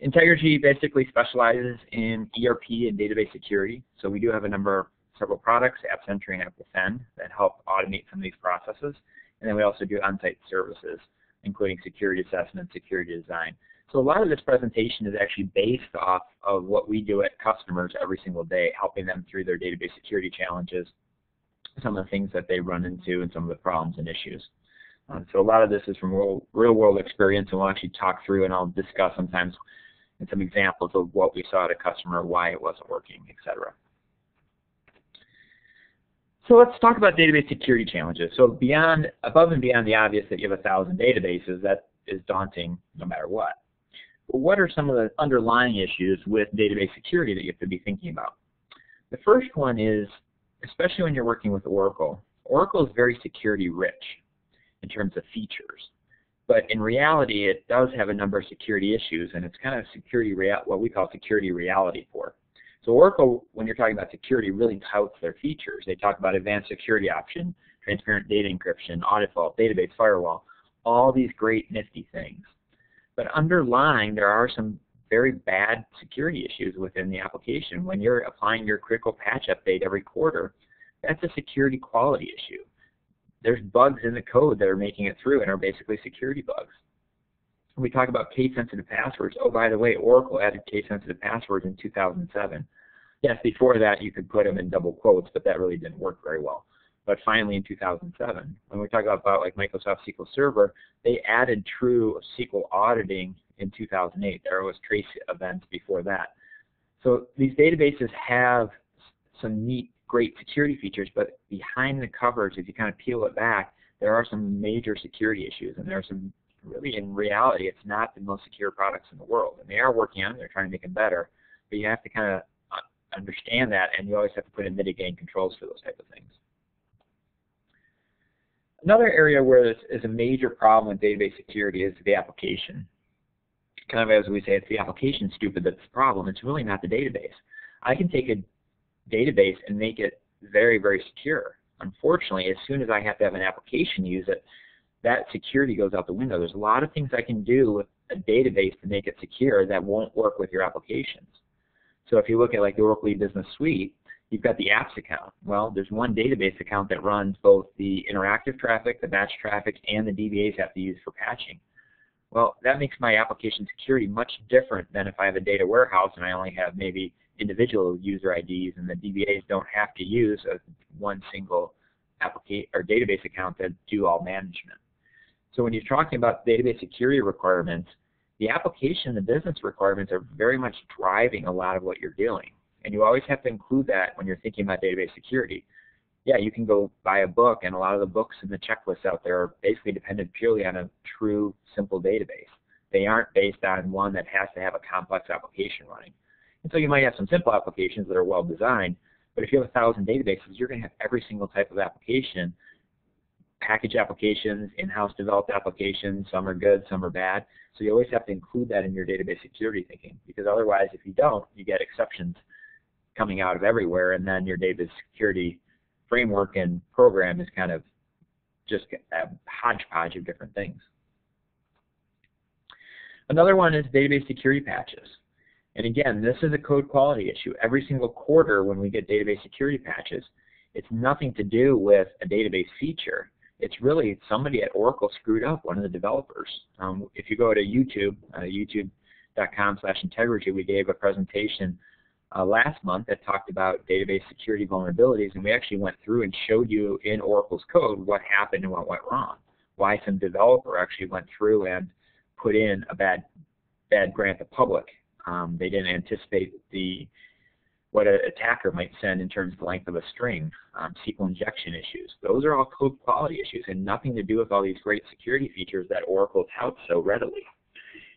Integrity basically specializes in ERP and database security. So we do have several products, AppSentry and AppDefend, that help automate some of these processes. And then we also do on-site services, including security assessment, security design. So a lot of this presentation is actually based off of what we do at customers every single day, helping them through their database security challenges, some of the things that they run into, and some of the problems and issues. So a lot of this is from real-world experience, and we'll actually talk through, and I'll discuss sometimes in some examples of what we saw at a customer, why it wasn't working, etc. So let's talk about database security challenges. So above and beyond the obvious that you have 1,000 databases, that is daunting no matter what. But what are some of the underlying issues with database security that you have to be thinking about? The first one is, especially when you're working with Oracle, Oracle is very security rich in terms of features. But in reality, it does have a number of security issues, and it's kind of what we call security reality for it. So Oracle, when you're talking about security, really touts their features. They talk about advanced security option, transparent data encryption, audit vault, database firewall, all these great nifty things. But underlying, there are some very bad security issues within the application. When you're applying your critical patch update every quarter, that's a security quality issue. There's bugs in the code that are making it through and are basically security bugs. We talk about case-sensitive passwords. Oh, by the way, Oracle added case-sensitive passwords in 2007. Yes, before that you could put them in double quotes, but that really didn't work very well. But finally in 2007, when we talk about like Microsoft SQL Server, they added true SQL auditing in 2008. There was trace events before that. So these databases have some neat, great security features, but behind the covers, if you kind of peel it back, there are some major security issues, and there are some, really in reality, it's not the most secure products in the world. And they are working on it, they're trying to make them better, but you have to kind of understand that, and you always have to put in mitigating controls for those type of things. Another area where this is a major problem with database security is the application. Kind of as we say, it's the application stupid that's the problem. It's really not the database. I can take a database and make it very, very secure. Unfortunately, as soon as I have to have an application use it, that security goes out the window. There's a lot of things I can do with a database to make it secure that won't work with your applications. So if you look at like the Oracle E-Business Suite, you've got the apps account. Well, there's one database account that runs both the interactive traffic, the batch traffic, and the DBAs have to use for patching. Well, that makes my application security much different than if I have a data warehouse and I only have maybe individual user IDs, and the DBAs don't have to use one single database account to do all management. So when you're talking about database security requirements, the application and the business requirements are very much driving a lot of what you're doing. And you always have to include that when you're thinking about database security. Yeah, you can go buy a book, and a lot of the books and the checklists out there are basically dependent purely on a true, simple database. They aren't based on one that has to have a complex application running. And so you might have some simple applications that are well designed, but if you have 1,000 databases, you're going to have every single type of application, package applications, in-house developed applications. Some are good, some are bad. So you always have to include that in your database security thinking, because otherwise, if you don't, you get exceptions coming out of everywhere, and then your database security framework and program is kind of just a hodgepodge of different things. Another one is database security patches. And again, this is a code quality issue. Every single quarter when we get database security patches, it's nothing to do with a database feature. It's really somebody at Oracle screwed up, one of the developers. If you go to YouTube, youtube.com/integrity, we gave a presentation last month that talked about database security vulnerabilities, and we actually went through and showed you in Oracle's code what happened and what went wrong, why some developer actually went through and put in a bad grant to public. They didn't anticipate what an attacker might send in terms of the length of a string, SQL injection issues. Those are all code quality issues and nothing to do with all these great security features that Oracle touts so readily.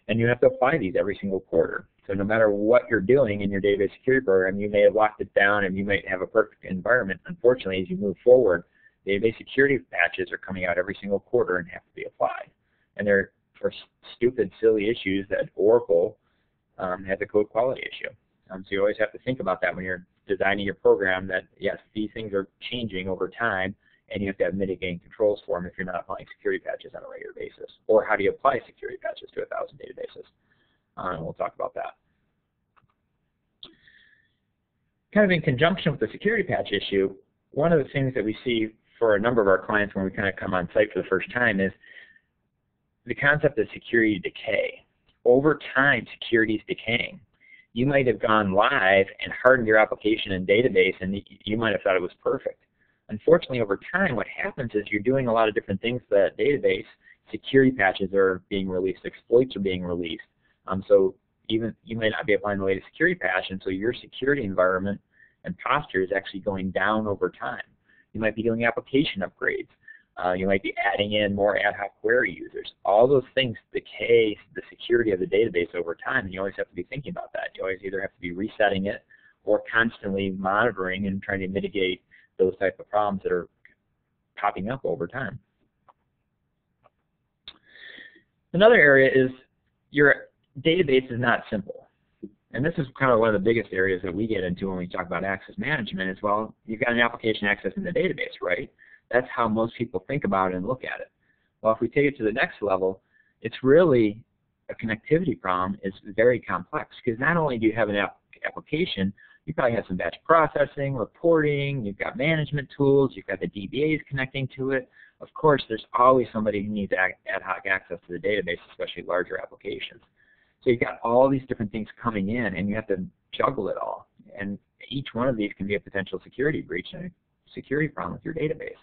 And you have to apply these every single quarter. So no matter what you're doing in your database security program, you may have locked it down and you might have a perfect environment. Unfortunately, as you move forward, database security patches are coming out every single quarter and have to be applied. And they're for stupid, silly issues that Oracle has a code quality issue. So you always have to think about that when you're designing your program, that yes, these things are changing over time, and you have to have mitigating controls for them if you're not applying security patches on a regular basis. Or how do you apply security patches to 1,000 databases? and we'll talk about that. Kind of in conjunction with the security patch issue, one of the things that we see for a number of our clients when we kind of come on site for the first time is the concept of security decay. Over time, security is decaying. You might have gone live and hardened your application and database, and you might have thought it was perfect. Unfortunately, over time, what happens is you're doing a lot of different things to that database. Security patches are being released, exploits are being released. So even you may not be applying the latest security patch, and so your security environment and posture is actually going down over time. You might be doing application upgrades. You might be adding in more ad hoc query users. All those things decay the security of the database over time, and you always have to be thinking about that. You always either have to be resetting it or constantly monitoring and trying to mitigate those type of problems that are popping up over time. Another area is your database is not simple. And this is kind of one of the biggest areas that we get into when we talk about access management is, well, you've got an application accessing the database, right? That's how most people think about it and look at it. Well, if we take it to the next level, it's really a connectivity problem. It's very complex because not only do you have an application, you probably have some batch processing, reporting, you've got management tools, you've got the DBAs connecting to it. Of course, there's always somebody who needs ad hoc access to the database, especially larger applications. So you've got all these different things coming in, and you have to juggle it all. And each one of these can be a potential security breach and a security problem with your database.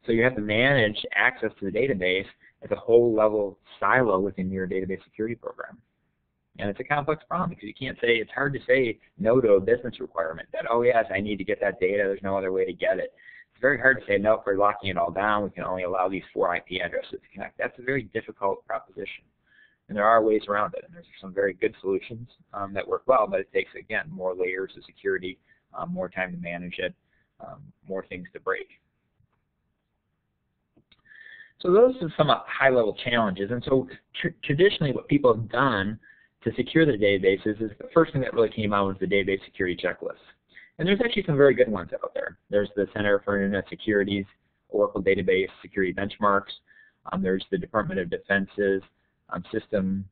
So you have to manage access to the database as a whole level silo within your database security program. And it's a complex problem because you can't say, it's hard to say no to a business requirement that, oh yes, I need to get that data, there's no other way to get it. It's very hard to say, no, if we're locking it all down, we can only allow these 4 IP addresses to connect. That's a very difficult proposition. And there are ways around it, and there's some very good solutions that work well, but it takes, again, more layers of security, more time to manage it, more things to break. So those are some high-level challenges. And so traditionally what people have done to secure their databases is the first thing that really came out was the database security checklist. And there's actually some very good ones out there. There's the Center for Internet Security's Oracle Database Security Benchmarks. There's the Department of Defense's System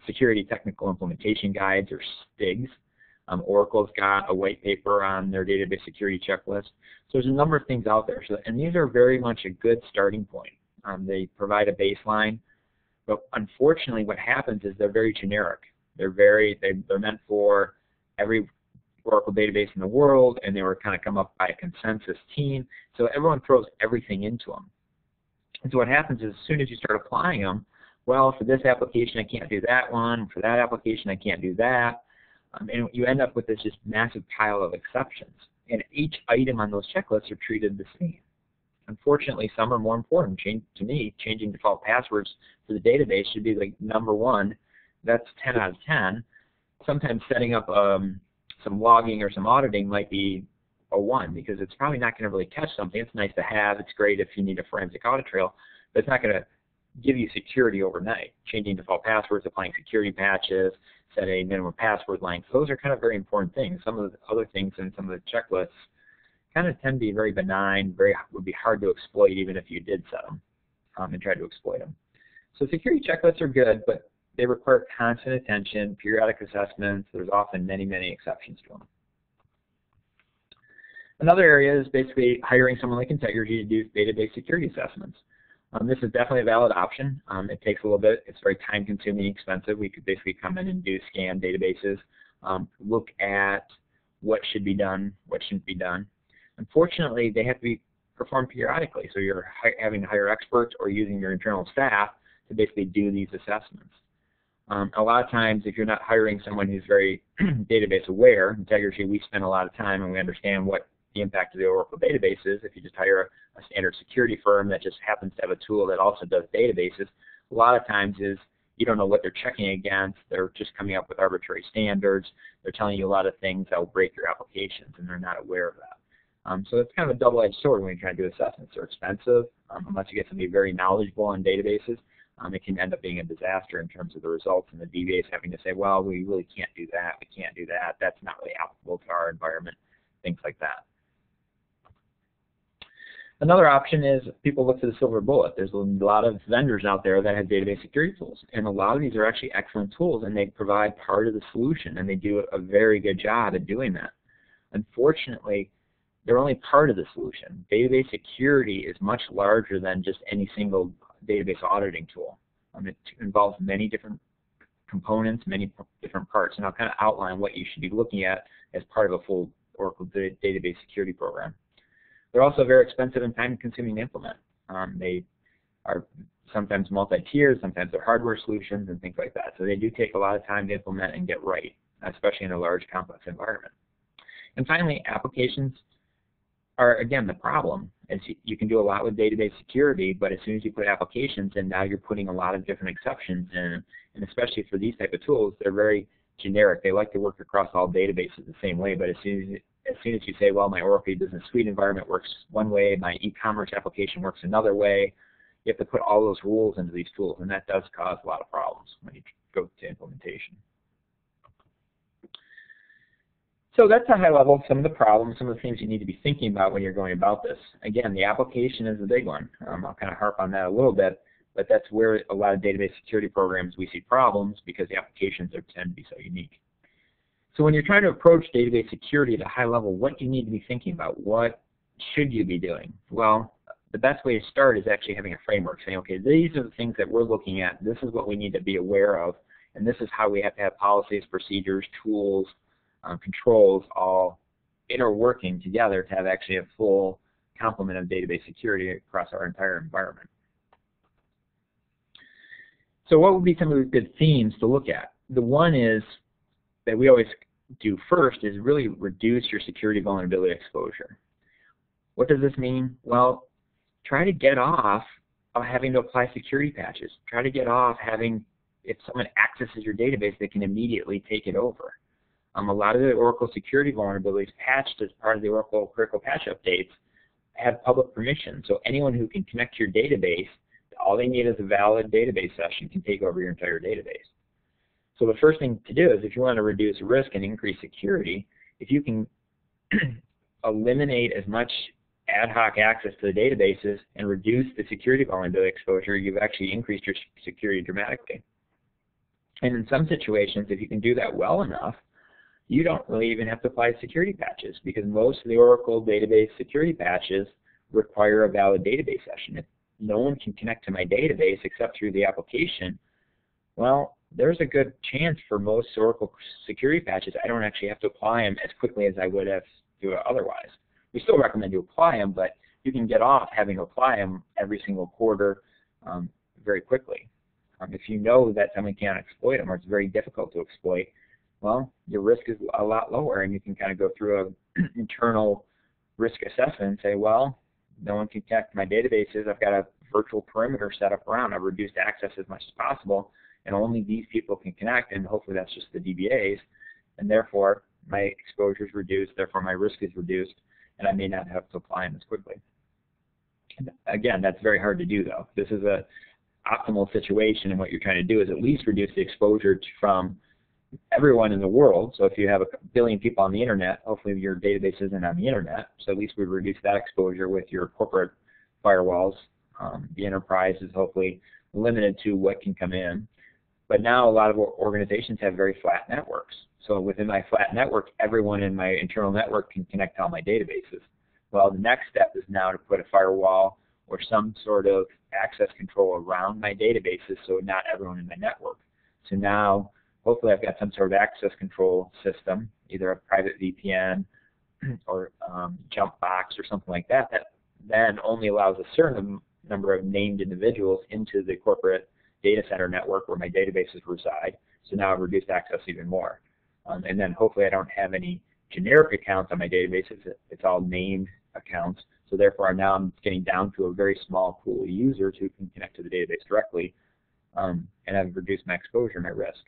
Security Technical Implementation Guides, or STIGs. Oracle's got a white paper on their database security checklist. So there's a number of things out there. And these are very much a good starting point. They provide a baseline. But unfortunately, what happens is they're very generic. They're meant for every Oracle database in the world, and they were kind of come up by a consensus team. So everyone throws everything into them. And so what happens is as soon as you start applying them, well, for this application, I can't do that one. For that application, I can't do that. And you end up with this just massive pile of exceptions. And each item on those checklists are treated the same. Unfortunately, some are more important. To me, changing default passwords for the database should be like #1. That's 10 out of 10. Sometimes setting up some logging or some auditing might be a 1 because it's probably not going to really catch something. It's nice to have. It's great if you need a forensic audit trail, but it's not going to give you security overnight. Changing default passwords, applying security patches, setting minimum password length. Those are kind of very important things. Some of the other things in some of the checklists kind of tend to be very benign, would be hard to exploit even if you did set them and try to exploit them. So security checklists are good, but they require constant attention, periodic assessments. There's often many, many exceptions to them. Another area is basically hiring someone like Integrity to do database security assessments. This is definitely a valid option. It takes a little bit. It's very time-consuming, expensive. We could basically come in and do scan databases, look at what should be done, what shouldn't be done. Unfortunately, they have to be performed periodically, so you're having to hire experts or using your internal staff to basically do these assessments. A lot of times, if you're not hiring someone who's very database aware, Integrity, we spend a lot of time and we understand what the impact of the Oracle database is. If you just hire a standard security firm that just happens to have a tool that also does databases, a lot of times is you don't know what they're checking against. They're just coming up with arbitrary standards. They're telling you a lot of things that will break your applications, and they're not aware of that. So it's kind of a double-edged sword when you're trying to do assessments. They're expensive. Unless you get somebody very knowledgeable on databases, it can end up being a disaster in terms of the results, and the DBAs having to say, well, we really can't do that. We can't do that. That's not really applicable to our environment, things like that. Another option is people look for the silver bullet. There's a lot of vendors out there that have database security tools, and a lot of these are actually excellent tools, and they provide part of the solution, and they do a very good job at doing that. Unfortunately, they're only part of the solution. Database security is much larger than just any single database auditing tool. It involves many different components, many different parts, and I'll kind of outline what you should be looking at as part of a full Oracle database security program. They're also very expensive and time-consuming to implement. They are sometimes multi-tiered, sometimes they're hardware solutions and things like that. So they do take a lot of time to implement and get right, especially in a large, complex environment. And finally, applications are, again, the problem. Is you can do a lot with database security, but as soon as you put applications in, now you're putting a lot of different exceptions in. And especially for these type of tools, they're very generic. They like to work across all databases the same way, but as soon as you say, well, my Oracle Business Suite environment works one way, my e-commerce application works another way, you have to put all those rules into these tools, and that does cause a lot of problems when you go to implementation. So that's a high level, some of the problems, some of the things you need to be thinking about when you're going about this. Again, the application is the big one. I'll kind of harp on that a little bit, but that's where a lot of database security programs we see problems because the applications tend to be so unique. So when you're trying to approach database security at a high level, what do you need to be thinking about? What should you be doing? Well, the best way to start is actually having a framework, saying, okay, these are the things that we're looking at, this is what we need to be aware of, and this is how we have to have policies, procedures, tools, controls all interworking together to have actually a full complement of database security across our entire environment. So what would be some of the good themes to look at? The one is that we always do first is really reduce your security vulnerability exposure. What does this mean? Well, try to get off of having to apply security patches. Try to get off having, if someone accesses your database, they can immediately take it over. A lot of the Oracle security vulnerabilities patched as part of the Oracle Critical Patch updates have public permission. So anyone who can connect to your database, all they need is a valid database session, can take over your entire database. So the first thing to do is if you want to reduce risk and increase security, if you can eliminate as much ad hoc access to the databases and reduce the security vulnerability exposure, you've actually increased your security dramatically. And in some situations, if you can do that well enough, you don't really even have to apply security patches because most of the Oracle database security patches require a valid database session. If no one can connect to my database except through the application, well, there's a good chance for most Oracle security patches I don't actually have to apply them as quickly as I would have to otherwise. We still recommend you apply them, but you can get off having to apply them every single quarter very quickly. If you know that someone can't exploit them or it's very difficult to exploit, well, your risk is a lot lower, and you can kind of go through an internal risk assessment and say, well, no one can connect to my databases. I've got a virtual perimeter set up around. I've reduced access as much as possible, and only these people can connect, and hopefully that's just the DBAs, and therefore my exposure is reduced, therefore my risk is reduced, and I may not have to apply them as quickly. And again, that's very hard to do, though. This is an optimal situation, and what you're trying to do is at least reduce the exposure from everyone in the world. So if you have a billion people on the internet, hopefully your database isn't on the internet, so at least we reduce that exposure with your corporate firewalls. The enterprise is hopefully limited to what can come in. But now a lot of organizations have very flat networks. So within my flat network, everyone in my internal network can connect to all my databases. Well, the next step is now to put a firewall or some sort of access control around my databases so not everyone in my network. So now hopefully I've got some sort of access control system, either a private VPN or jump box or something like that, that then only allows a certain number of named individuals into the corporate data center network where my databases reside. So now I've reduced access even more. And then hopefully I don't have any generic accounts on my databases. It's all named accounts. So therefore now I'm getting down to a very small pool of users who can connect to the database directly, and I've reduced my exposure and my risk.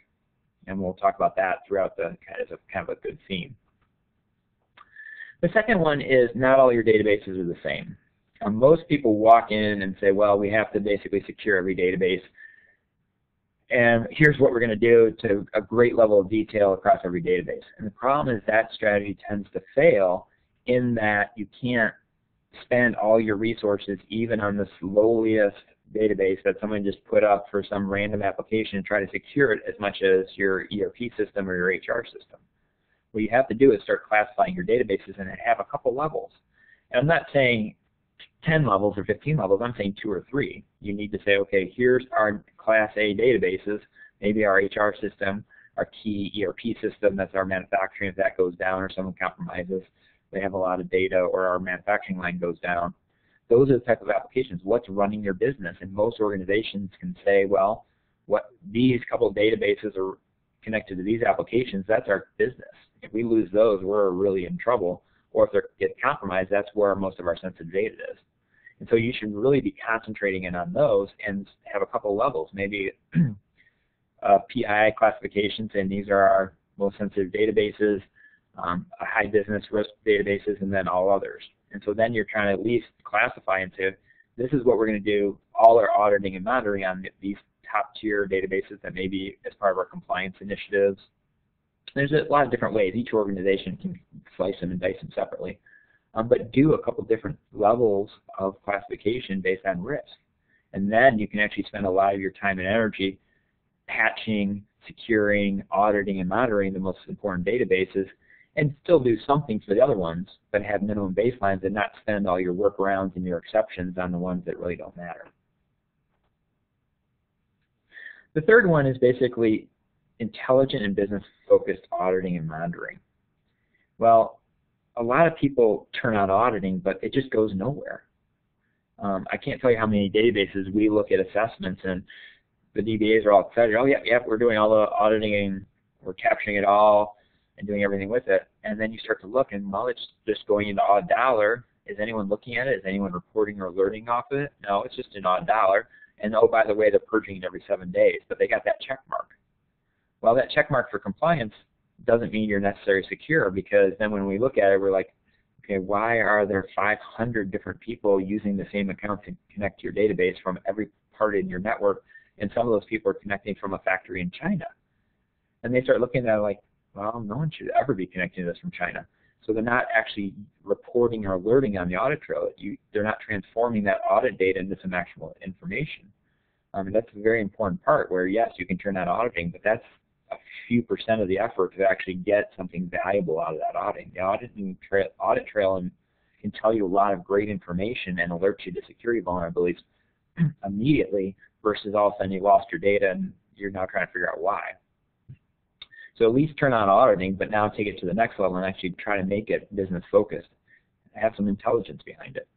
And we'll talk about that throughout the kind of a good theme. The second one is not all your databases are the same. Most people walk in and say, well, we have to basically secure every database, and here's what we're going to do to a great level of detail across every database. And the problem is that strategy tends to fail in that you can't spend all your resources even on the lowliest database that someone just put up for some random application and try to secure it as much as your ERP system or your HR system. What you have to do is start classifying your databases and have a couple levels. And I'm not saying 10 levels or 15 levels, I'm saying 2 or 3. You need to say, okay, here's our Class A databases, maybe our HR system, our key ERP system, that's our manufacturing. If that goes down or someone compromises, they have a lot of data, or our manufacturing line goes down. Those are the type of applications. What's running your business? And most organizations can say, well, what these couple of databases are connected to these applications, that's our business. If we lose those, we're really in trouble. Or if they get compromised, that's where most of our sensitive data is. And so you should really be concentrating in on those and have a couple levels, maybe PII classifications, and these are our most sensitive databases, high business risk databases, and then all others. And so then you're trying to at least classify into, this is what we're going to do all our auditing and monitoring on these top tier databases that may be as part of our compliance initiatives. There's a lot of different ways. Each organization can slice them and dice them separately. But do a couple different levels of classification based on risk. And then you can actually spend a lot of your time and energy patching, securing, auditing, and monitoring the most important databases, and still do something for the other ones, but have minimum baselines and not spend all your workarounds and your exceptions on the ones that really don't matter. The third one is basically intelligent and business-focused auditing and monitoring. Well, a lot of people turn on auditing, but it just goes nowhere. I can't tell you how many databases we look at assessments and the DBAs are all excited. Oh, yeah, we're doing all the auditing and we're capturing it all and doing everything with it. And then you start to look and, well, it's just going into odd dollar. Is anyone looking at it? Is anyone reporting or alerting off of it? No, it's just an odd dollar. And oh, by the way, they're purging it every 7 days, but they got that check mark. Well, that check mark for compliance doesn't mean you're necessarily secure, because then when we look at it, we're like, okay, why are there 500 different people using the same account to connect to your database from every part in your network, and some of those people are connecting from a factory in China? And they start looking at it like, well, no one should ever be connecting to this from China. So they're not actually reporting or alerting on the audit trail. They're not transforming that audit data into some actual information. And that's a very important part where, yes, you can turn on auditing, but that's a few % of the effort to actually get something valuable out of that auditing. The audit trail can tell you a lot of great information and alert you to security vulnerabilities immediately, versus all of a sudden you lost your data and you're now trying to figure out why. So at least turn on auditing, but now take it to the next level and actually try to make it business focused. Have some intelligence behind it.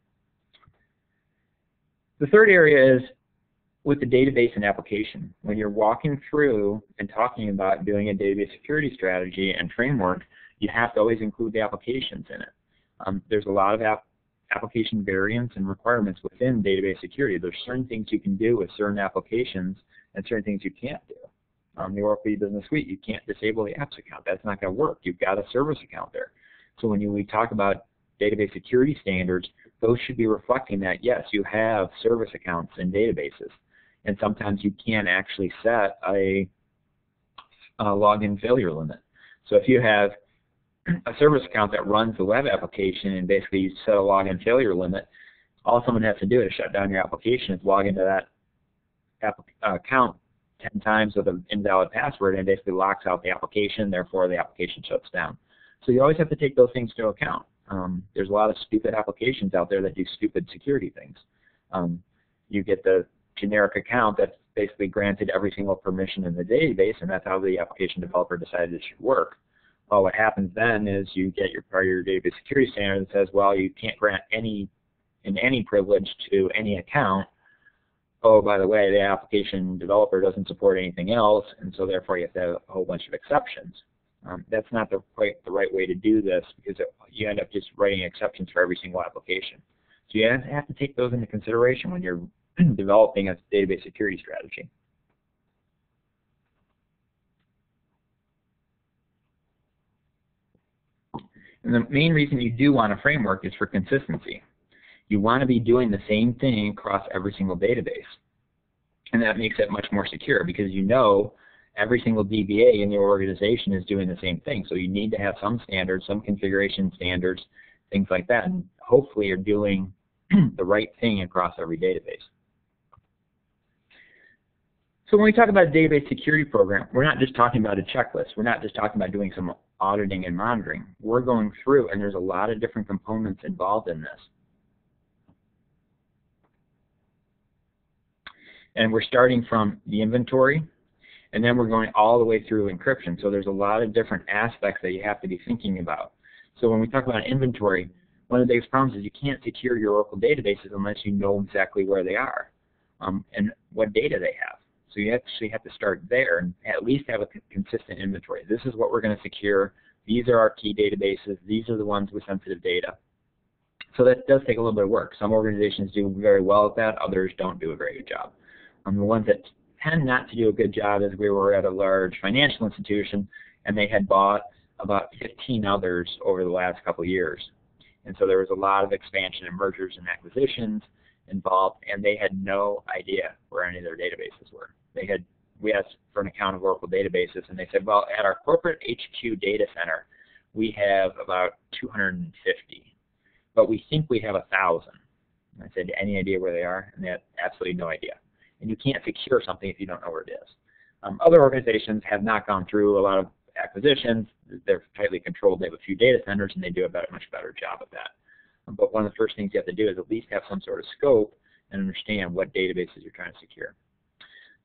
The third area is with the database and application. When you're walking through and talking about doing a database security strategy and framework, you have to always include the applications in it. There's a lot of application variants and requirements within database security. There's certain things you can do with certain applications and certain things you can't do. The Oracle Business Suite, you can't disable the apps account. That's not going to work. You've got a service account there. So when we talk about database security standards, those should be reflecting that, yes, you have service accounts in databases. And sometimes you can't actually set a login failure limit. So if you have a service account that runs the web application and basically you set a login failure limit, all someone has to do is shut down your application, log into that account 10 times with an invalid password, and basically locks out the application, therefore the application shuts down. So you always have to take those things into account. There's a lot of stupid applications out there that do stupid security things. You get the generic account that's basically granted every single permission in the database, and that's how the application developer decided it should work. Well, what happens then is you get your database security standard that says, well, you can't grant any privilege to any account. Oh, by the way, the application developer doesn't support anything else, and so therefore you have to have a whole bunch of exceptions. That's not quite the right way to do this, because you end up just writing exceptions for every single application. So you have to take those into consideration when you're developing a database security strategy. And the main reason you do want a framework is for consistency. You want to be doing the same thing across every single database. And that makes it much more secure, because you know every single DBA in your organization is doing the same thing. So you need to have some standards, some configuration standards things like that, and hopefully you're doing the right thing across every database. So when we talk about a database security program, we're not just talking about a checklist. We're not just talking about doing some auditing and monitoring. We're going through, and there's a lot of different components involved in this. And we're starting from the inventory, and then we're going all the way through encryption. So there's a lot of different aspects that you have to be thinking about. So when we talk about inventory, one of the biggest problems is you can't secure your Oracle databases unless you know exactly where they are and what data they have. So you actually have to start there and at least have a consistent inventory. This is what we're going to secure. These are our key databases. These are the ones with sensitive data. So that does take a little bit of work. Some organizations do very well at that. Others don't do a very good job. The ones that tend not to do a good job is we were at a large financial institution, and they had bought about 15 others over the last couple of years. And so there was a lot of expansion and mergers and acquisitions involved, and they had no idea where any of their databases were. We asked for an account of Oracle databases, and they said, well, at our corporate HQ data center, we have about 250, but we think we have 1,000. And I said, any idea where they are? And they had absolutely no idea. And you can't secure something if you don't know where it is. Other organizations have not gone through a lot of acquisitions. They're tightly controlled. They have a few data centers, and they do a much better job of that. But one of the first things you have to do is at least have some sort of scope and understand what databases you're trying to secure.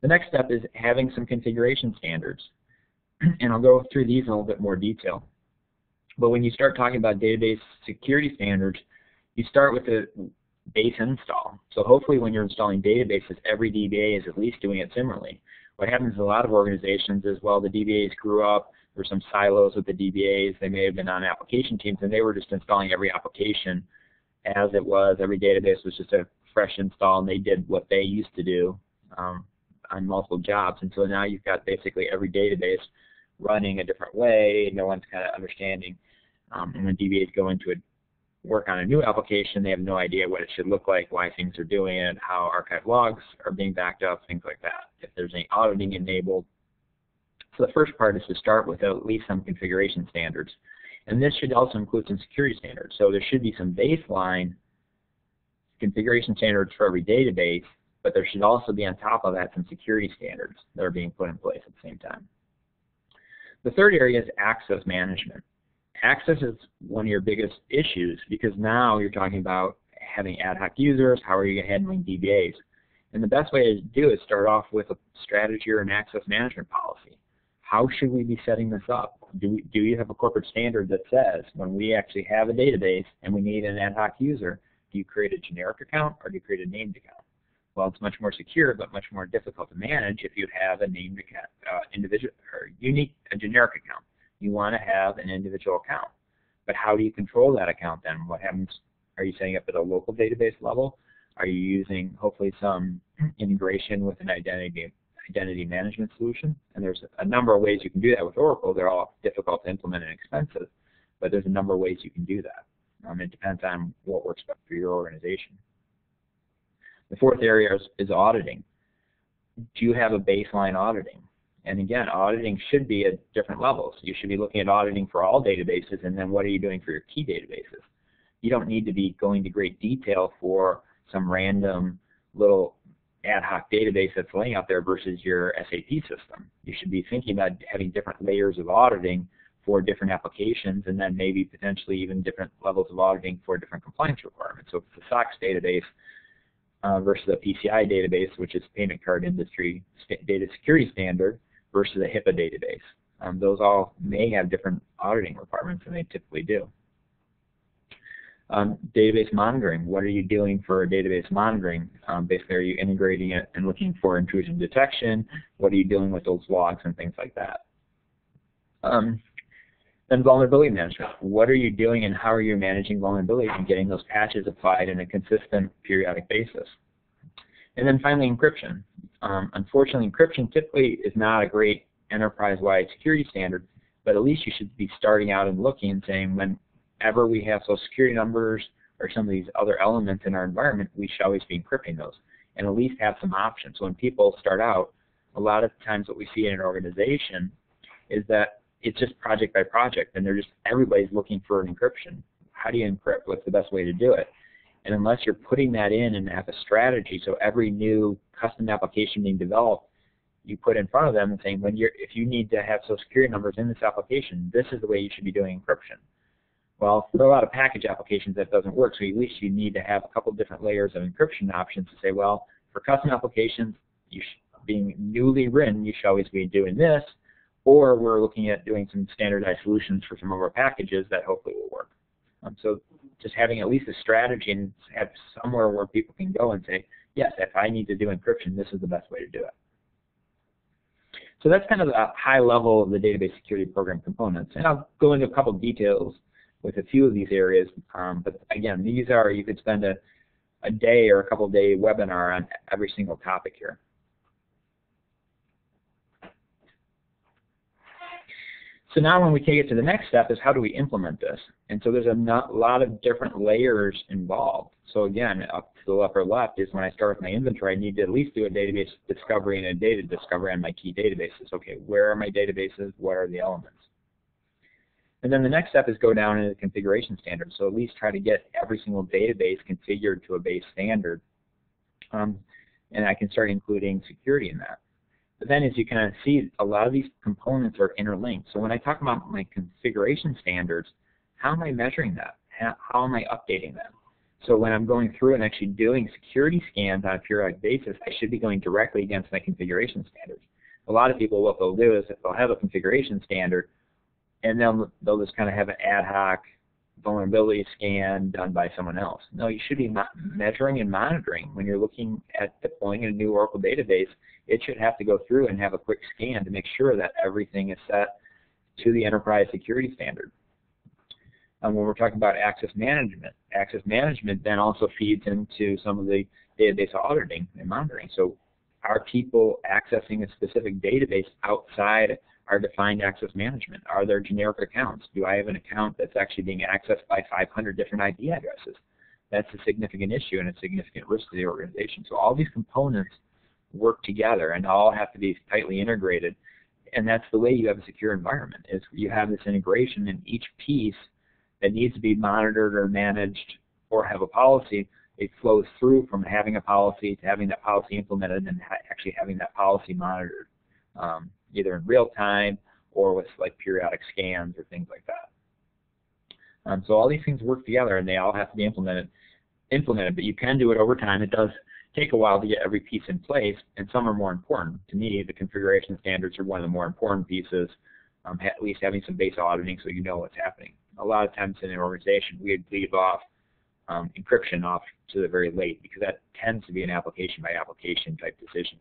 The next step is having some configuration standards. And I'll go through these in a little bit more detail. But when you start talking about database security standards, you start with the base install. So hopefully when you're installing databases, every DBA is at least doing it similarly. What happens in a lot of organizations is, well, the DBAs grew up, there's some silos with the DBAs, they may have been on application teams, and they were just installing every application as it was. Every database was just a fresh install, and they did what they used to do on multiple jobs. And so now you've got basically every database running a different way. No one's kind of understanding. And when DBAs go into work on a new application, they have no idea what it should look like, why things are doing it, how archive logs are being backed up, things like that, if there's any auditing enabled. So the first part is to start with at least some configuration standards. And this should also include some security standards. So there should be some baseline configuration standards for every database, but there should also be on top of that some security standards that are being put in place at the same time. The third area is access management. Access is one of your biggest issues because now you're talking about having ad hoc users, how are you handling DBAs? And the best way to do it is start off with a strategy or an access management policy. How should we be setting this up? Do you have a corporate standard that says when we actually have a database and we need an ad hoc user, do you create a generic account or do you create a named account? Well, it's much more secure but much more difficult to manage if you have a named account, individual or a generic account. You want to have an individual account. But how do you control that account then? What happens? Are you setting up at a local database level? Are you using hopefully some integration with an identity management solution? And there's a number of ways you can do that with Oracle. They're all difficult to implement and expensive, but there's a number of ways you can do that. It depends on what works best for your organization. The fourth area is auditing. Do you have a baseline auditing? And again, auditing should be at different levels. You should be looking at auditing for all databases, and then what are you doing for your key databases? You don't need to be going to great detail for some random little ad hoc database that's laying out there versus your SAP system. You should be thinking about having different layers of auditing for different applications, and then maybe potentially even different levels of auditing for different compliance requirements. So if it's a SOX database versus a PCI database, which is Payment Card Industry Data Security Standard, versus a HIPAA database. Those all may have different auditing requirements than they typically do. Database monitoring. What are you doing for database monitoring? Basically, are you integrating it and looking for intrusion detection? What are you doing with those logs and things like that? Then vulnerability management. What are you doing and how are you managing vulnerabilities and getting those patches applied in a consistent periodic basis? And then finally, encryption. Unfortunately, encryption typically is not a great enterprise-wide security standard, but at least you should be starting out and looking and saying whenever we have social security numbers or some of these other elements in our environment, we should always be encrypting those and at least have some options. So when people start out, a lot of times what we see in an organization is that it's just project by project, and everybody's looking for an encryption. how do you encrypt? What's the best way to do it? And unless you're putting that in and have a strategy, so every new custom application being developed, you put in front of them and saying, if you need to have social security numbers in this application, this is the way you should be doing encryption. Well, for a lot of package applications that doesn't work, so at least you need to have a couple different layers of encryption options to say, well, for custom applications, being newly written, you should always be doing this, or we're looking at doing some standardized solutions for some of our packages that hopefully will work. So just having at least a strategy and have somewhere where people can go and say, yes, if I need to do encryption, this is the best way to do it. So that's kind of the high level of the database security program components. And I'll go into a couple of details with a few of these areas. But again, these are, you could spend a day or a couple day webinar on every single topic here. So now when we take it to the next step is how do we implement this? And so there's a lot of different layers involved. So again, up to the upper left is when I start with my inventory, I need to at least do a database discovery and a data discovery on my key databases. Okay, where are my databases? What are the elements? And then the next step is go down into the configuration standards. So at least try to get every single database configured to a base standard. And I can start including security in that. But then as you kind of see, a lot of these components are interlinked. So when I talk about my configuration standards, how am I measuring that? How am I updating them? So when I'm going through and actually doing security scans on a periodic basis, I should be going directly against my configuration standards. A lot of people, what they'll do is they'll have a configuration standard, and they'll just kind of have an ad hoc vulnerability scan done by someone else. No, you should be measuring and monitoring. When you're looking at deploying a new Oracle database, it should have to go through and have a quick scan to make sure that everything is set to the enterprise security standard. When we're talking about access management then also feeds into some of the database auditing and monitoring. So are people accessing a specific database outside our defined access management? Are there generic accounts? Do I have an account that's actually being accessed by 500 different IP addresses? That's a significant issue and a significant risk to the organization. So all these components work together and all have to be tightly integrated. And that's the way you have a secure environment, is you have this integration in each piece that needs to be monitored or managed or have a policy. It flows through from having a policy to having that policy implemented and actually having that policy monitored, either in real time or with like periodic scans or things like that. So all these things work together and they all have to be implemented, but you can do it over time. It does take a while to get every piece in place, and some are more important. To me, the configuration standards are one of the more important pieces, at least having some base auditing so you know what's happening. A lot of times in an organization, we'd leave off encryption off to the very late because that tends to be an application by application type decisions.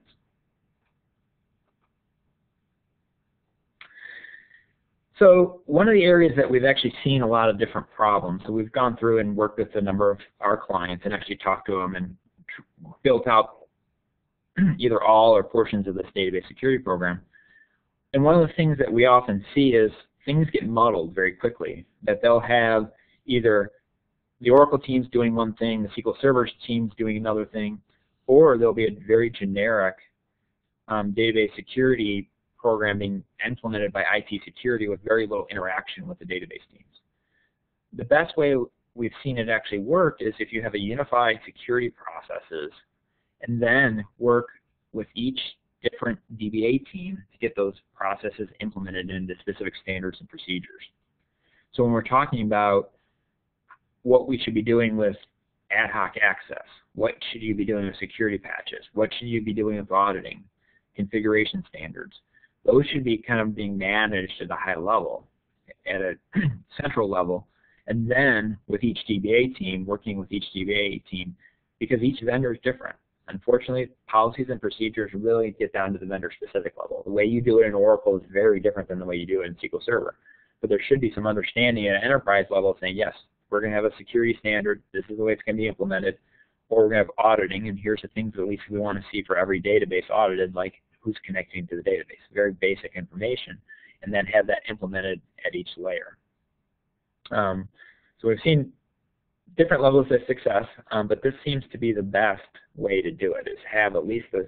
So one of the areas that we've actually seen a lot of different problems, so we've gone through and worked with a number of our clients and actually talked to them and built out either all or portions of this database security program. And one of the things that we often see is things get muddled very quickly, that they'll have either the Oracle team's doing one thing, the SQL Server team's doing another thing, or there'll be a very generic database security program being implemented by IT security with very little interaction with the database teams. The best way we've seen it actually work is if you have a unified security processes and then work with each different DBA team to get those processes implemented into specific standards and procedures. So when we're talking about what we should be doing with ad hoc access, what should you be doing with security patches, what should you be doing with auditing, configuration standards, those should be kind of being managed at a high level, at a central level, and then with each DBA team, working with each DBA team, because each vendor is different. Unfortunately, policies and procedures really get down to the vendor-specific level. The way you do it in Oracle is very different than the way you do it in SQL Server. But there should be some understanding at an enterprise level saying, yes, we're going to have a security standard, this is the way it's going to be implemented, or we're going to have auditing, and here's the things at least we want to see for every database audited, like who's connecting to the database. Very basic information, and then have that implemented at each layer. So we've seen different levels of success, but this seems to be the best way to do it, is have at least those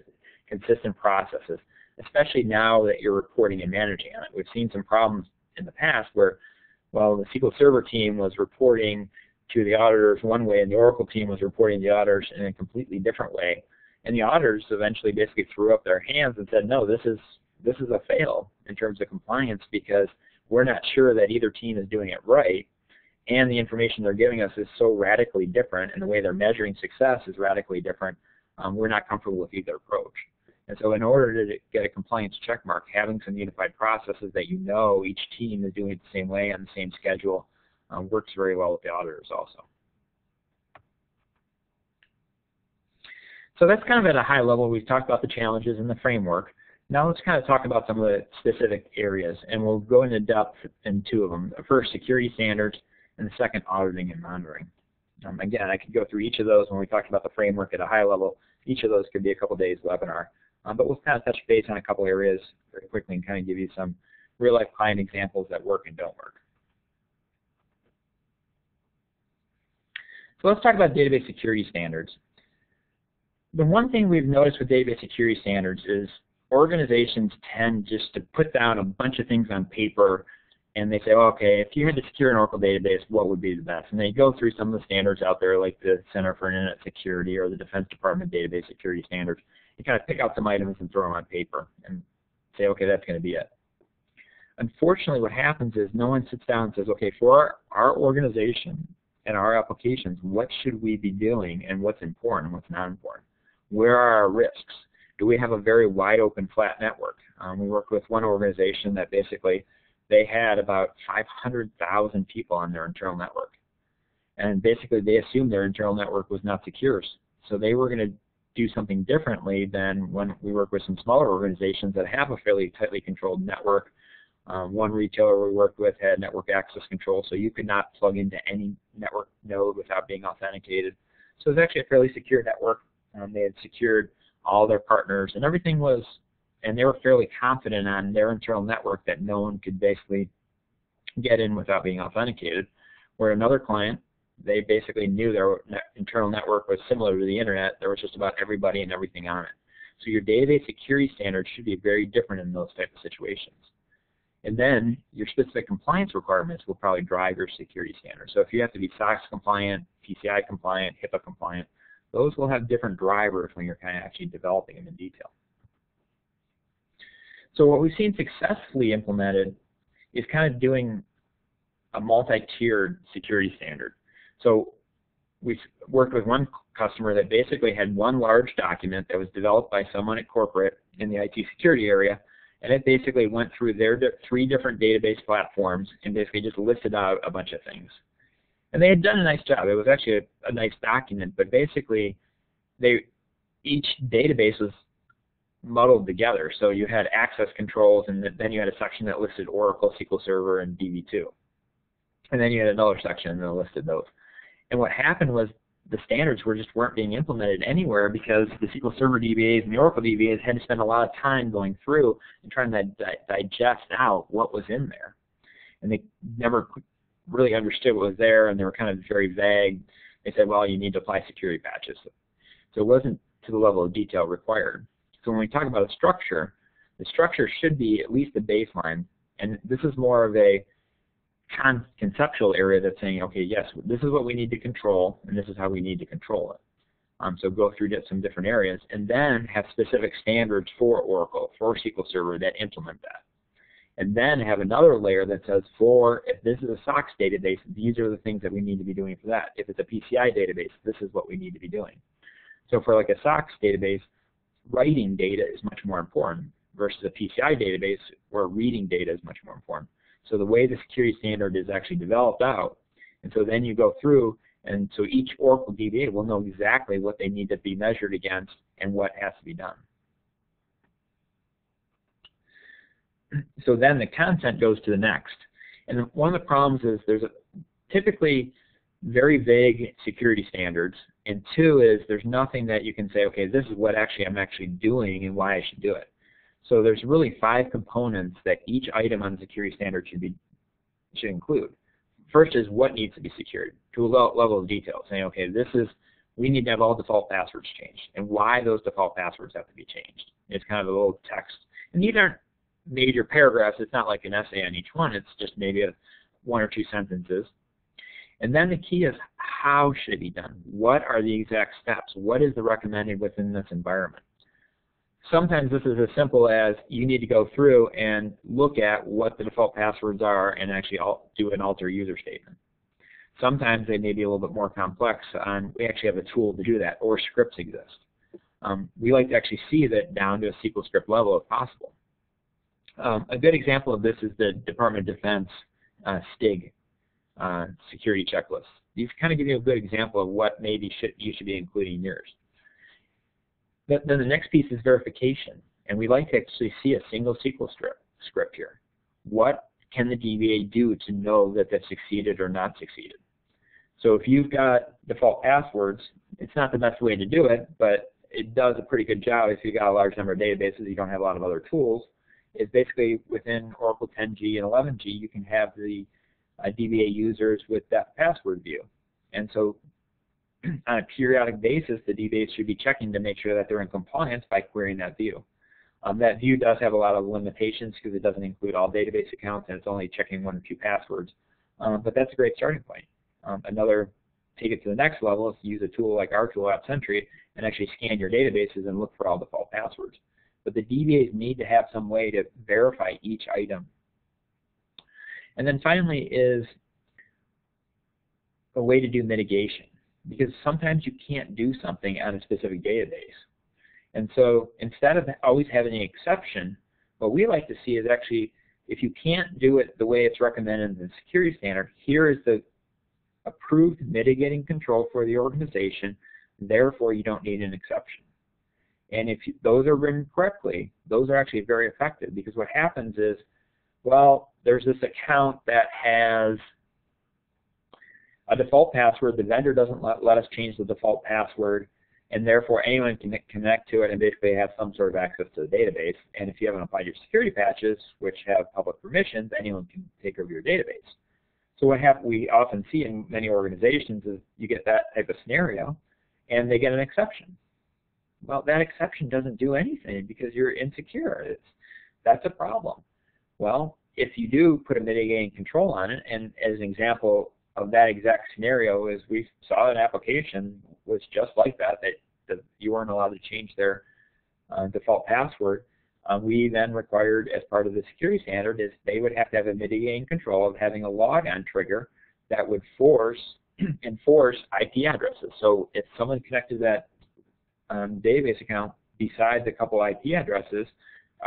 consistent processes, especially now that you're reporting and managing on it. We've seen some problems in the past where, well, the SQL Server team was reporting to the auditors one way, and the Oracle team was reporting to the auditors in a completely different way. And the auditors eventually basically threw up their hands and said, no, this is a fail in terms of compliance, because we're not sure that either team is doing it right, and the information they're giving us is so radically different, and the way they're measuring success is radically different. We're not comfortable with either approach. And so in order to get a compliance check mark, having some unified processes that you know each team is doing it the same way on the same schedule works very well with the auditors also. So that's kind of at a high level. We've talked about the challenges and the framework. Now let's kind of talk about some of the specific areas, and we'll go into depth in two of them. The first, security standards, and the second, auditing and monitoring. Again, I could go through each of those when we talked about the framework at a high level. Each of those could be a couple days webinar. But we'll kind of touch base on a couple areas very quickly and kind of give you some real-life client examples that work and don't work. So let's talk about database security standards. The one thing we've noticed with database security standards is organizations tend just to put down a bunch of things on paper, and they say, oh, okay, if you had to secure an Oracle database, what would be the best? And they go through some of the standards out there, like the Center for Internet Security or the Defense Department Database Security Standards. You kind of pick out some items and throw them on paper and say, okay, that's going to be it. Unfortunately, what happens is no one sits down and says, okay, for our organization and our applications, what should we be doing, and what's important and what's not important? Where are our risks? Do we have a very wide open flat network? We worked with one organization that basically they had about 500,000 people on their internal network. And basically they assumed their internal network was not secure. So they were going to do something differently than when we work with some smaller organizations that have a fairly tightly controlled network. One retailer we worked with had network access control, so you could not plug into any network node without being authenticated. So it was actually a fairly secure network. They had secured all their partners, and everything was, and they were fairly confident on their internal network that no one could basically get in without being authenticated. Where another client, they basically knew their internal network was similar to the internet. There was just about everybody and everything on it. So your database security standards should be very different in those types of situations. And then your specific compliance requirements will probably drive your security standards. So if you have to be SOX compliant, PCI compliant, HIPAA compliant, those will have different drivers when you're kind of actually developing them in detail. So what we've seen successfully implemented is kind of doing a multi-tiered security standard. So we've worked with one customer that basically had one large document that was developed by someone at corporate in the IT security area, and it basically went through their three different database platforms and basically just listed out a bunch of things. And they had done a nice job. It was actually a nice document, but basically each database was muddled together. So you had access controls, and then you had a section that listed Oracle, SQL Server, and DB2. And then you had another section that listed those. And what happened was the standards weren't being implemented anywhere because the SQL Server DBAs and the Oracle DBAs had to spend a lot of time going through and trying to digest out what was in there. And they never really understood what was there, and they were kind of very vague. They said, well, you need to apply security patches. So it wasn't to the level of detail required. So when we talk about a structure, the structure should be at least a baseline, and this is more of a conceptual area that's saying, okay, yes, this is what we need to control, and this is how we need to control it. So go through some different areas, and then have specific standards for Oracle, for SQL Server that implement that. And then have another layer that says, if this is a SOX database, these are the things that we need to be doing for that. If it's a PCI database, this is what we need to be doing. So for like a SOX database, writing data is much more important versus a PCI database where reading data is much more important. So the way the security standard is actually developed out, and so then you go through, and so each Oracle DBA will know exactly what they need to be measured against and what has to be done. So then the content goes to the next. And one of the problems is there's typically very vague security standards, and two is there's nothing that you can say, okay, this is what I'm actually doing and why I should do it. So there's really 5 components that each item on the security standard should include. First is what needs to be secured to a level of detail, saying, okay, we need to have all default passwords changed, and why those default passwords have to be changed. It's kind of a little text, and these aren't major paragraphs. It's not like an essay on each one. It's just maybe 1 or 2 sentences. And then the key is, how should it be done? What are the exact steps? What is the recommended within this environment? Sometimes this is as simple as you need to go through and look at what the default passwords are and actually do an alter user statement. Sometimes they may be a little bit more complex, and we actually have a tool to do that, or scripts exist. We like to actually see that down to a SQL script level if possible. A good example of this is the Department of Defense STIG security checklist. These kind of give you a good example of what maybe you should be including in yours. Then the next piece is verification, and we like to actually see a single SQL script here. What can the DBA do to know that they've succeeded or not succeeded? So if you've got default passwords, it's not the best way to do it, but it does a pretty good job if you've got a large number of databases, you don't have a lot of other tools. It's basically within Oracle 10G and 11G, you can have the DBA users with that password view. And so on a periodic basis, the DBAs should be checking to make sure that they're in compliance by querying that view. That view does have a lot of limitations because it doesn't include all database accounts and it's only checking 1 or 2 passwords. But that's a great starting point. Take it to the next level is to use a tool like our tool, AppSentry, and actually scan your databases and look for all default passwords. But the DBAs need to have some way to verify each item. And then finally is a way to do mitigation, because sometimes you can't do something on a specific database. And so instead of always having an exception, what we like to see is actually, if you can't do it the way it's recommended in the security standard, here is the approved mitigating control for the organization, therefore you don't need an exception. And if those are written correctly, those are actually very effective, because what happens is, well, there's this account that has a default password, the vendor doesn't let us change the default password, and therefore anyone can connect to it and basically have some sort of access to the database. And if you haven't applied your security patches, which have public permissions, anyone can take over your database. So what we often see in many organizations is you get that type of scenario, and they get an exception. Well, that exception doesn't do anything because you're insecure. That's a problem. Well, if you do put a mitigating control on it, and as an example of that exact scenario is we saw an application was just like that you weren't allowed to change their default password. We then required, as part of the security standard, is they would have to have a mitigating control of having a logon trigger that would enforce IP addresses. So if someone connected that database account besides a couple IP addresses,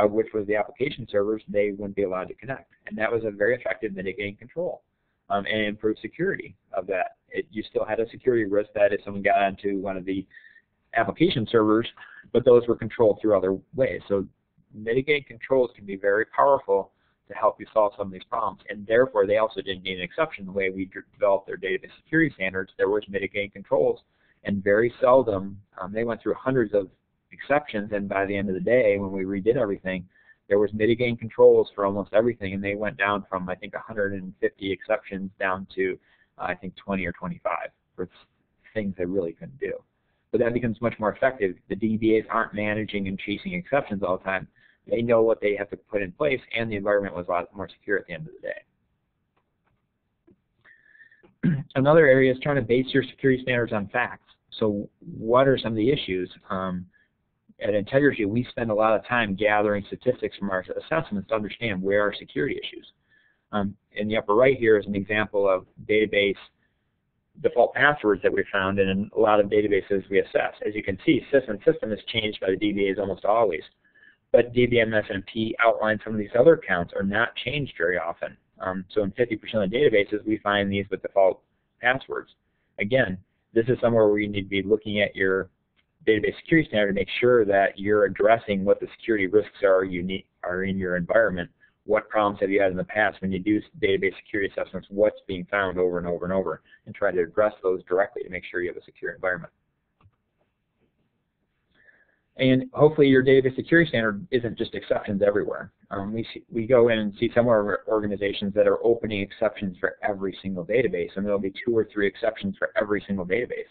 which was the application servers, they wouldn't be allowed to connect. And that was a very effective mitigating control and improved security of that. You still had a security risk that if someone got onto one of the application servers, but those were controlled through other ways. So mitigating controls can be very powerful to help you solve some of these problems, and therefore they also didn't need an exception. The way we developed their database security standards, there was mitigating controls, and very seldom, they went through hundreds of exceptions, and by the end of the day, when we redid everything, there was mitigating controls for almost everything, and they went down from, I think, 150 exceptions down to, I think, 20 or 25 for things they really couldn't do. But that becomes much more effective. The DBAs aren't managing and chasing exceptions all the time. They know what they have to put in place, and the environment was a lot more secure at the end of the day. Another area is trying to base your security standards on facts. So what are some of the issues? At Integrity, we spend a lot of time gathering statistics from our assessments to understand where are security issues. In the upper right here is an example of database default passwords that we found in a lot of databases we assess. As you can see, system is changed by the DBAs almost always. But DBMS and P outline some of these other accounts are not changed very often. So in 50% of the databases, we find these with default passwords. Again, this is somewhere where you need to be looking at your database security standard to make sure that you're addressing what the security risks are in your environment. What problems have you had in the past when you do database security assessments? What's being found over and over and over, and try to address those directly to make sure you have a secure environment. And hopefully your database security standard isn't just exceptions everywhere. We go in and see some of our organizations that are opening exceptions for every single database, and there'll be 2 or 3 exceptions for every single database.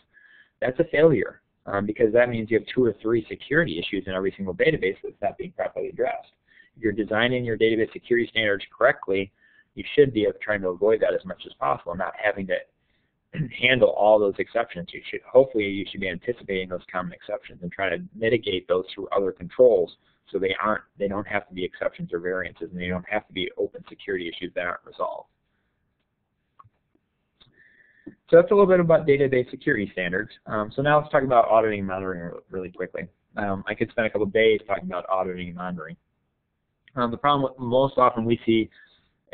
That's a failure, because that means you have 2 or 3 security issues in every single database that's not being properly addressed. If you're designing your database security standards correctly, you should be trying to avoid that as much as possible, not having to handle all those exceptions. Hopefully you should be anticipating those common exceptions and trying to mitigate those through other controls, so they don't have to be exceptions or variances, and they don't have to be open security issues that aren't resolved. So that's a little bit about database security standards. So now let's talk about auditing and monitoring really quickly. I could spend a couple of days talking about auditing and monitoring. The problem most often we see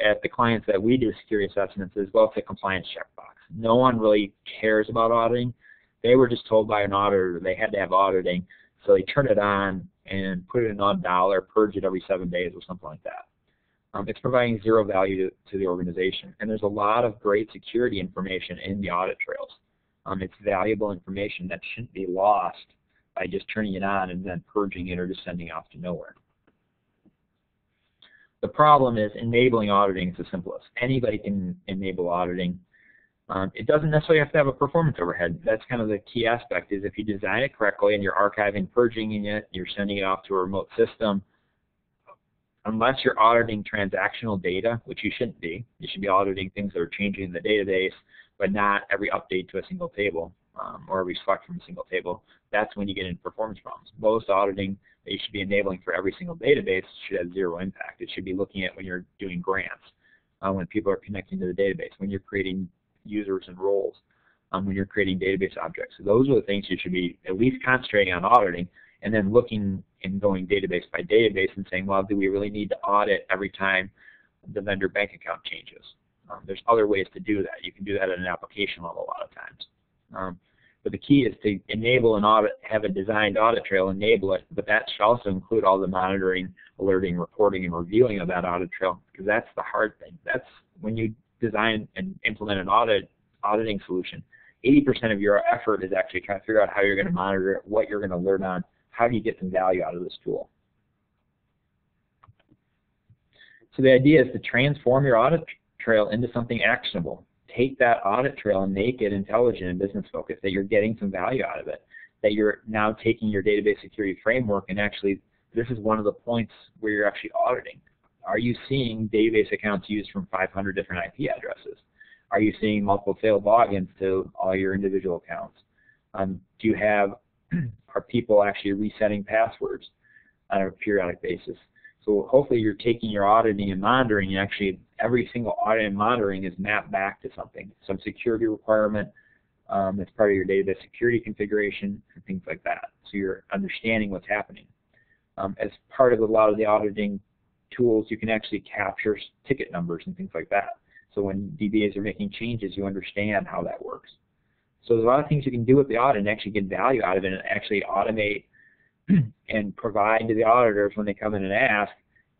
at the clients that we do security assessments is, well, it's a compliance checkbox. No one really cares about auditing. They were just told by an auditor they had to have auditing, so they turn it on and put it in $1, purge it every 7 days or something like that. It's providing zero value to the organization, and there's a lot of great security information in the audit trails. It's valuable information that shouldn't be lost by just turning it on and then purging it or just sending it off to nowhere. The problem is enabling auditing is the simplest. Anybody can enable auditing. It doesn't necessarily have to have a performance overhead. That's kind of the key aspect, is if you design it correctly and you're archiving, purging it, you're sending it off to a remote system, unless you're auditing transactional data, which you shouldn't be. You should be auditing things that are changing in the database, but not every update to a single table or every select from a single table. That's when you get into performance problems. Most auditing that you should be enabling for every single database should have zero impact. It should be looking at when you're doing grants, when people are connecting to the database, when you're creating users and roles, when you're creating database objects. So those are the things you should be at least concentrating on auditing, and then looking and going database by database and saying, well, do we really need to audit every time the vendor bank account changes? There's other ways to do that. You can do that at an application level a lot of times. But the key is to enable an audit, have a designed audit trail, enable it, but that should also include all the monitoring, alerting, reporting, and reviewing of that audit trail, because that's the hard thing. That's when you design and implement an auditing solution, 80% of your effort is actually trying to figure out how you're going to monitor it, what you're going to learn on, how do you get some value out of this tool. So the idea is to transform your audit trail into something actionable. Take that audit trail and make it intelligent and business focused, that you're getting some value out of it, that you're now taking your database security framework and actually, this is one of the points where you're actually auditing. Are you seeing database accounts used from 500 different IP addresses? Are you seeing multiple failed logins to all your individual accounts? Are people actually resetting passwords on a periodic basis? So hopefully you're taking your auditing and monitoring, and actually every single audit and monitoring is mapped back to something, some security requirement that's part of your database security configuration and things like that. So you're understanding what's happening. As part of a lot of the auditing tools, you can actually capture ticket numbers and things like that. So when DBAs are making changes, you understand how that works. So there's a lot of things you can do with the audit and actually get value out of it, and actually automate and provide to the auditors when they come in and ask,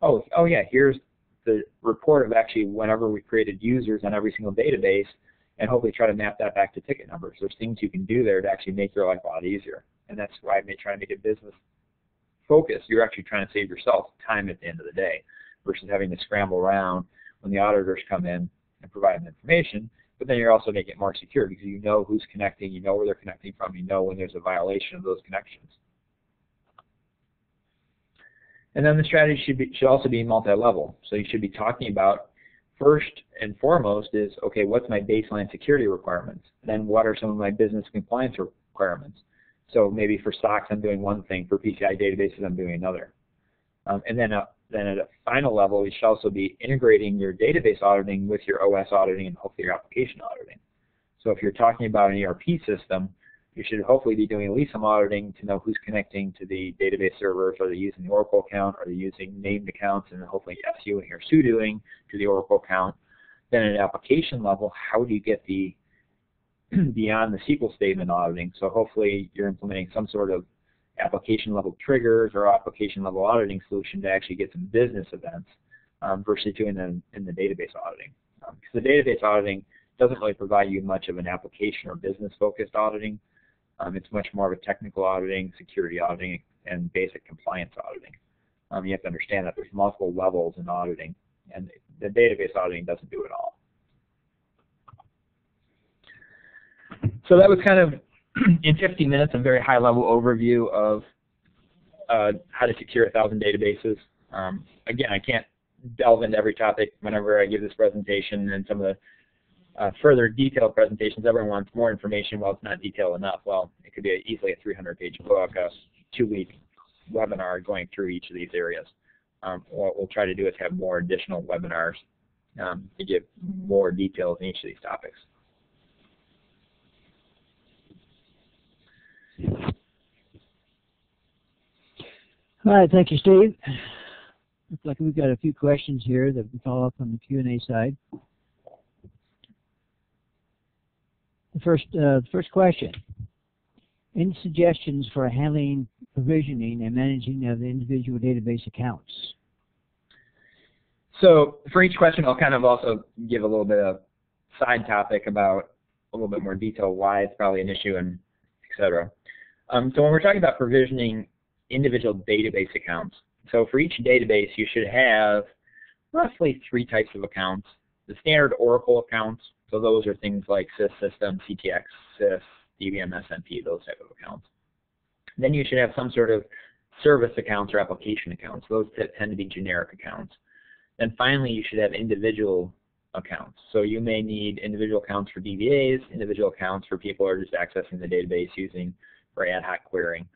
oh yeah, here's the report of actually whenever we created users on every single database, and hopefully try to map that back to ticket numbers. There's things you can do there to actually make your life a lot easier. And that's why I try to make it business focused. You're actually trying to save yourself time at the end of the day versus having to scramble around when the auditors come in and provide them information. But then you're also making it more secure because you know who's connecting, you know where they're connecting from, you know when there's a violation of those connections. And then the strategy should also be multi-level. So you should be talking about, first and foremost is, okay, what's my baseline security requirements? Then what are some of my business compliance requirements? So maybe for SOX I'm doing one thing, for PCI databases I'm doing another. And then at a final level, you should also be integrating your database auditing with your OS auditing and hopefully your application auditing. So if you're talking about an ERP system, you should hopefully be doing at least some auditing to know who's connecting to the database servers. Are they using the Oracle account? Are they using named accounts and hopefully suing or sudoing to the Oracle account? Then at an application level, how do you get the beyond the SQL statement auditing? So hopefully you're implementing some sort of application level triggers or application level auditing solution to actually get some business events versus doing them in the database auditing. Because the database auditing doesn't really provide you much of an application or business focused auditing. It's much more of a technical auditing, security auditing, and basic compliance auditing. You have to understand that there's multiple levels in auditing, and the database auditing doesn't do it all. So that was kind of, in 50 minutes, a very high-level overview of how to secure 1,000 databases. Again, I can't delve into every topic whenever I give this presentation and some of the further detailed presentations. Everyone wants more information. Well, it's not detailed enough. Well, it could be easily a 300-page book, a 2-week webinar going through each of these areas. What we'll try to do is have more additional webinars to give more details in each of these topics. All right, thank you, Steve. Looks like we've got a few questions here that we follow up on the Q&A side. The first question: any suggestions for handling provisioning and managing of the individual database accounts? So for each question, I'll kind of also give a little bit of side topic about a little bit more detail why it's probably an issue and et cetera. So when we're talking about provisioning individual database accounts, so for each database you should have roughly 3 types of accounts. The standard Oracle accounts, so those are things like sys system, CTX, sys, DBM, SMP, those type of accounts. Then you should have some sort of service accounts or application accounts. Those tend to be generic accounts. Then finally, you should have individual accounts. So you may need individual accounts for DBAs, individual accounts for people who are just accessing the database using for ad hoc querying.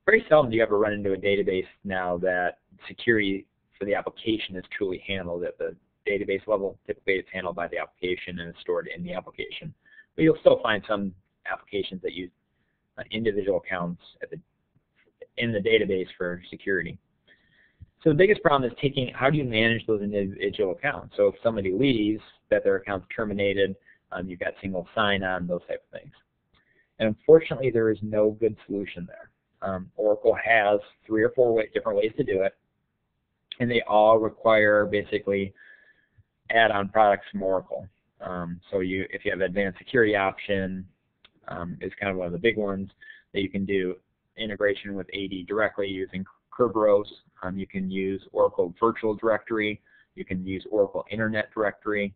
Very seldom do you ever run into a database now that security for the application is truly handled at the database level. Typically, it's handled by the application and is stored in the application. But you'll still find some applications that use individual accounts in the database for security. So the biggest problem is how do you manage those individual accounts? So if somebody leaves, that their account's terminated, you've got single sign-on, those type of things. And unfortunately, there is no good solution there. Oracle has 3 or 4 different ways to do it, and they all require basically add-on products from Oracle. So if you have advanced security option, is kind of one of the big ones that you can do integration with AD directly using Kerberos. You can use Oracle Virtual Directory. You can use Oracle Internet Directory.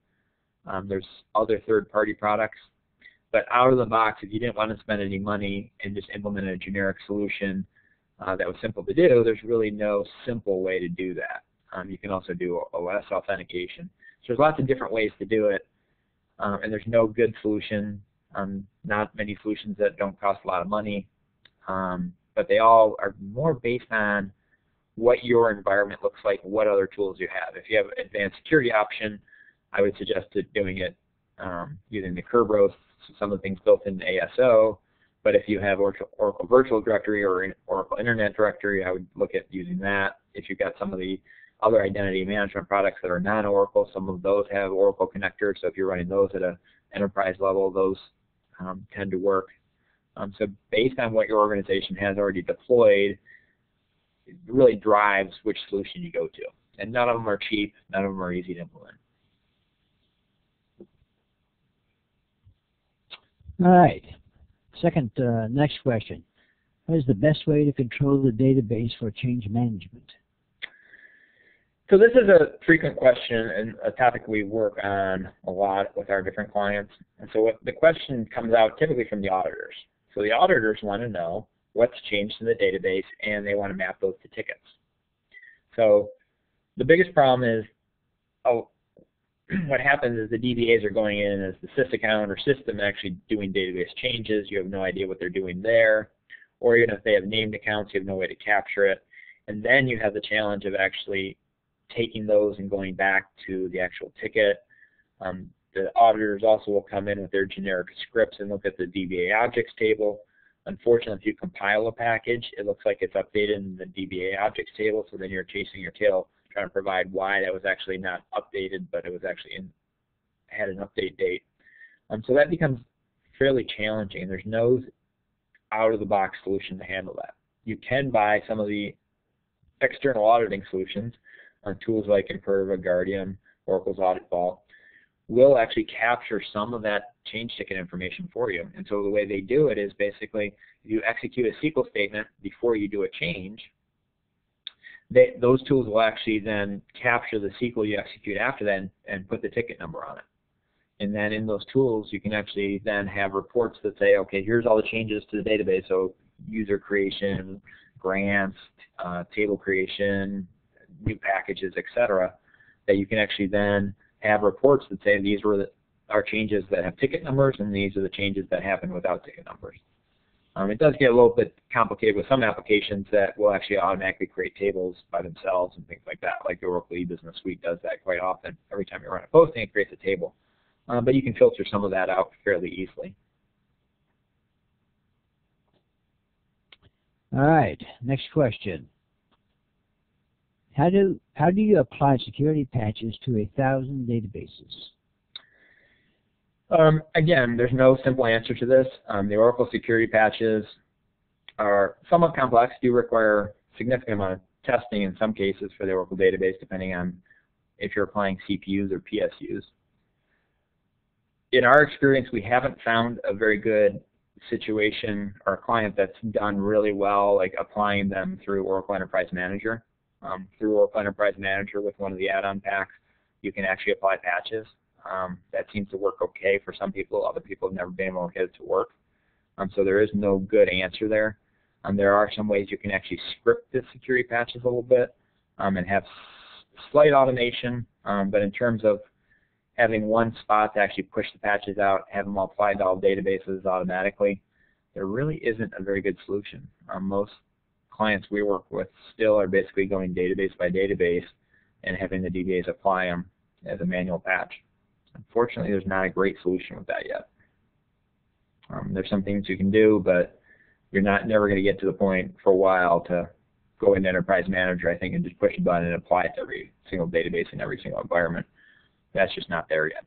There's other third-party products. But out of the box, if you didn't want to spend any money and just implement a generic solution that was simple to do, there's really no simple way to do that. You can also do OS authentication. So there's lots of different ways to do it, and there's no good solution. Not many solutions that don't cost a lot of money, but they all are more based on what your environment looks like, what other tools you have. If you have an advanced security option, I would suggest doing it using the Kerberos, some of the things built in ASO. But if you have Oracle Virtual Directory or Oracle Internet Directory, I would look at using that. If you've got some of the other identity management products that are non-Oracle, some of those have Oracle connectors. So if you're running those at an enterprise level, those tend to work. So based on what your organization has already deployed, it really drives which solution you go to. And none of them are cheap. None of them are easy to implement. All right. Next question. What is the best way to control the database for change management? So this is a frequent question and a topic we work on a lot with our different clients. And so the question comes out typically from the auditors. So the auditors want to know what's changed in the database, and they want to map those to tickets. So the biggest problem is what happens is the DBAs are going in as the sys account or system actually doing database changes. You have no idea what they're doing there. Or even if they have named accounts, you have no way to capture it. And then you have the challenge of actually taking those and going back to the actual ticket. The auditors also will come in with their generic scripts and look at the DBA objects table. Unfortunately, if you compile a package, it looks like it's updated in the DBA objects table, so then you're chasing your tail trying to provide why that was actually not updated, but it was actually had an update date. So that becomes fairly challenging. There's no out-of-the-box solution to handle that. You can buy some of the external auditing solutions on tools like Imperva, Guardium, Oracle's Audit Vault, will actually capture some of that change ticket information for you. And so the way they do it is basically if you execute a SQL statement before you do a change, those tools will actually then capture the SQL you execute after that and put the ticket number on it. And then in those tools, you can actually then have reports that say, okay, here's all the changes to the database, so user creation, grants, table creation, new packages, etc., that you can actually then have reports that say these were are changes that have ticket numbers, and these are the changes that happen without ticket numbers. It does get a little bit complicated with some applications that will actually automatically create tables by themselves and things like that, like the Oracle E-Business Suite does that quite often. Every time you run a posting, it creates a table. But you can filter some of that out fairly easily. All right, next question. How do you apply security patches to 1,000 databases? Again, there's no simple answer to this. The Oracle security patches are somewhat complex, do require a significant amount of testing in some cases for the Oracle database, depending on if you're applying CPUs or PSUs. In our experience, we haven't found a very good situation or a client that's done really well, like applying them through Oracle Enterprise Manager. Through Oracle Enterprise Manager with one of the add-on packs, you can actually apply patches. That seems to work okay for some people. Other people have never been able to get it to work. So there is no good answer there. There are some ways you can actually script the security patches a little bit and have slight automation. But in terms of having one spot to actually push the patches out, have them all applied to all databases automatically, there really isn't a very good solution. Most clients we work with still are basically going database by database and having the DBAs apply them as a manual patch. Unfortunately, there's not a great solution with that yet. There's some things you can do, but you're never going to get to the point for a while to go into Enterprise Manager, I think, and just push a button and apply it to every single database in every single environment. That's just not there yet.